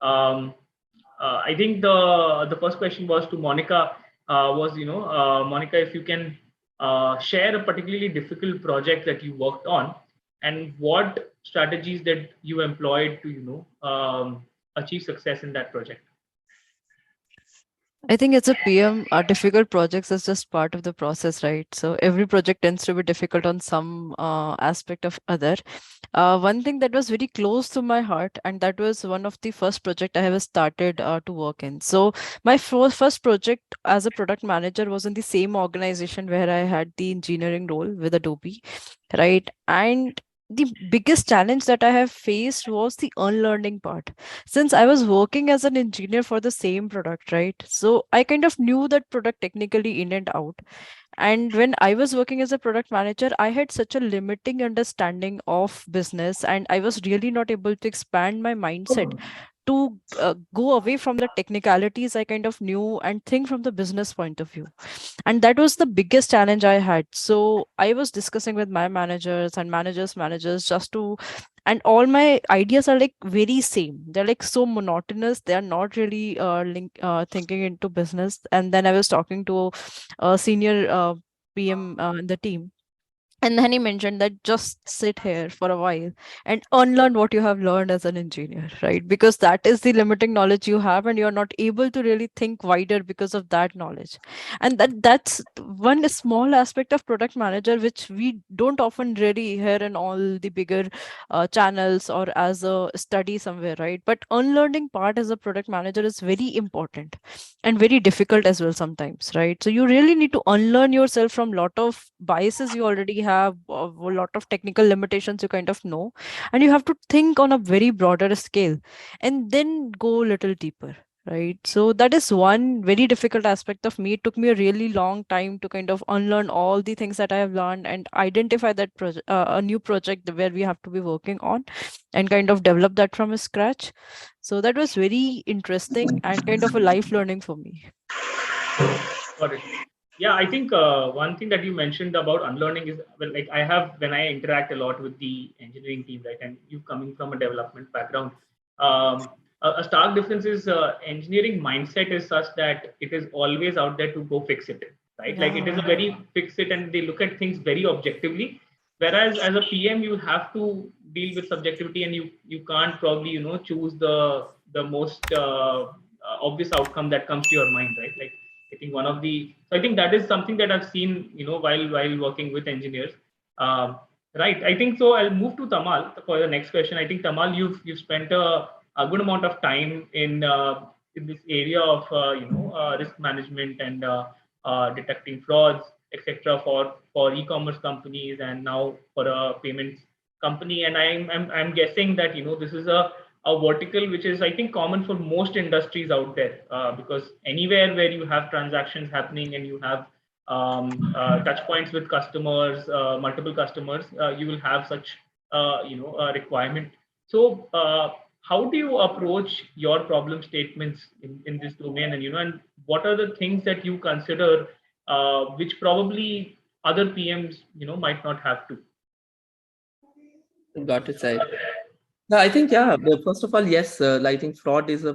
Um, I think the first question was to Monica. Monica, if you can share a particularly difficult project that you worked on, and what strategies that you employed to achieve success in that project. I think as a PM, difficult projects is just part of the process, right? So every project tends to be difficult on some aspect of other. One thing that was very close to my heart, and that was one of the first project I have started to work in. So my first project as a product manager was in the same organization where I had the engineering role with Adobe, right? And the biggest challenge that I have faced was the unlearning part, since I was working as an engineer for the same product, right? So I kind of knew that product technically in and out. And when I was working as a product manager, I had such a limiting understanding of business, and I was really not able to expand my mindset to go away from the technicalities I kind of knew and think from the business point of view. And that was the biggest challenge I had. So I was discussing with my managers and managers just to, and all my ideas are like very same, they're like so monotonous, they are not really thinking into business. And then I was talking to a senior PM in the team, and then he mentioned that just sit here for a while and unlearn what you have learned as an engineer, right? Because that is the limiting knowledge you have, and you're not able to really think wider because of that knowledge. And that's one small aspect of product manager, which we don't often really hear in all the bigger channels or as a study somewhere, right? But unlearning part as a product manager is very important and very difficult as well sometimes, right? So you really need to unlearn yourself from lot of biases you already have, a lot of technical limitations you kind of know, and you have to think on a very broader scale and then go a little deeper, right? So that is one very difficult aspect of me. It took me a really long time to kind of unlearn all the things that I have learned and identify that project, a new project where we have to be working on, and kind of develop that from scratch. So that was very interesting and kind of a life learning for me. Got it. Yeah, I think one thing that you mentioned about unlearning is, well, like I have, when I interact a lot with the engineering team, right, and you coming from a development background, a stark difference is engineering mindset is such that it is always out there to go fix it, right? Like it is a Yeah. very fix it, and they look at things very objectively. Whereas as a PM, you have to deal with subjectivity, and you can't probably choose the most obvious outcome that comes to your mind, right? Like I think one of the, so I think that is something that I've seen, while working with engineers. Right. I think so. I'll move to Tamal for the next question. I think Tamal, you've spent a good amount of time in this area of risk management and detecting frauds, etc. For e-commerce companies and now for a payments company. And I'm guessing that this is a vertical which is, I think, common for most industries out there, because anywhere where you have transactions happening and you have touch points with customers, multiple customers, you will have such requirement. So how do you approach your problem statements in this domain, and what are the things that you consider which probably other PMs might not have to? Got it, Sai. No, I think, yeah. First of all, yes. I think fraud is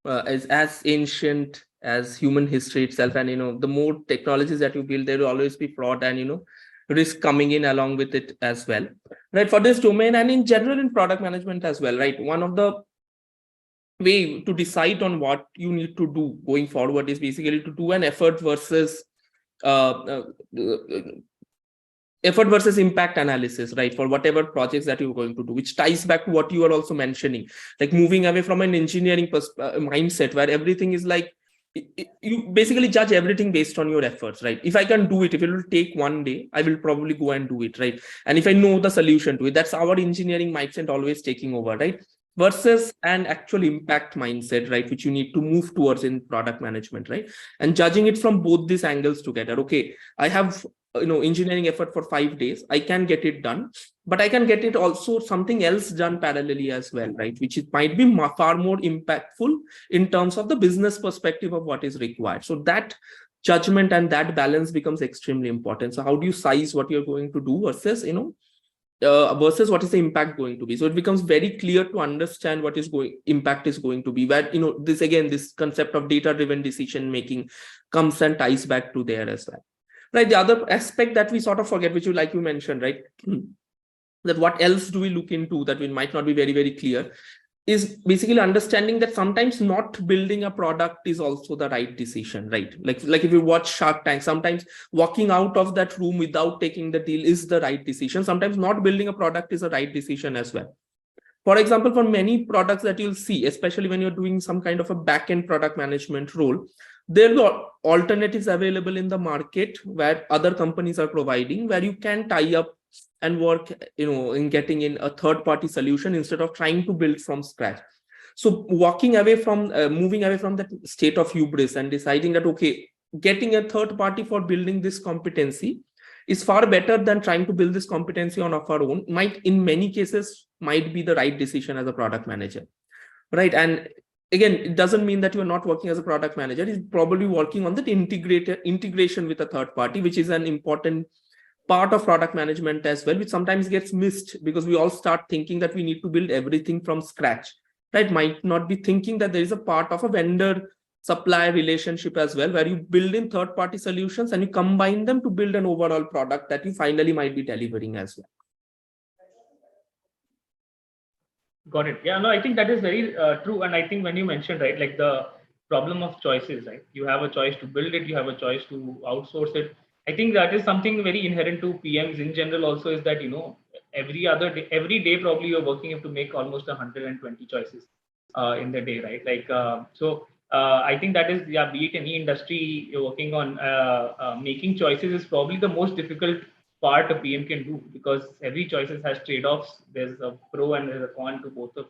as ancient as human history itself, and the more technologies that you build, there will always be fraud and risk coming in along with it as well, right? For this domain and in general in product management as well, right? One of the way to decide on what you need to do going forward is basically to do an uh, uh, effort versus impact analysis, right? For whatever projects that you're going to do, which ties back to what you are also mentioning, like moving away from an engineering mindset where everything is like you basically judge everything based on your efforts, right? If I can do it, if it will take one day, I will probably go and do it, right? And if I know the solution to it, that's our engineering mindset always taking over, right? Versus an actual impact mindset, right? Which you need to move towards in product management, right? And judging it from both these angles together. Okay, I have engineering effort for 5 days, I can get it done, but I can get it also something else done parallelly as well, right? Which it might be far more impactful in terms of the business perspective of what is required. So that judgment and that balance becomes extremely important. So how do you size what you're going to do versus versus what is the impact going to be. So it becomes very clear to understand what is impact is going to be, where, you know, this concept of data driven decision making comes and ties back to there as well. Right. The other aspect that we sort of forget, which you mentioned, right, that what else do we look into that we might not be very, very clear, is basically understanding that sometimes not building a product is also the right decision, right? Like if you watch Shark Tank, sometimes walking out of that room without taking the deal is the right decision. Sometimes not building a product is the right decision as well. For example, for many products that you'll see, especially when you're doing some kind of a back-end product management role, there are alternatives available in the market where other companies are providing, where you can tie up and work, you know, in getting in a third-party solution instead of trying to build from scratch. So moving away from that state of hubris and deciding that, okay, getting a third party for building this competency is far better than trying to build this competency on our own, in many cases might be the right decision as a product manager, right? And again, it doesn't mean that you're not working as a product manager. It's probably working on that integration with a third party, which is an important part of product management as well, which sometimes gets missed because we all start thinking that we need to build everything from scratch, right? Might not be thinking that there is a part of a vendor supply relationship as well, where you build in third-party solutions and you combine them to build an overall product that you finally might be delivering as well. Got it. Yeah, no, I think that is very true. And I think when you mentioned, right, like the problem of choices, right? You have a choice to build it, you have a choice to outsource it. I think that is something very inherent to PMs in general also, is that, you know, every day probably you're working to make almost 120 choices in the day, right? Like, I think that is, yeah, be it any industry you're working on, making choices is probably the most difficult part a PM can do, because every choices has trade-offs. There's a pro and there's a con to both of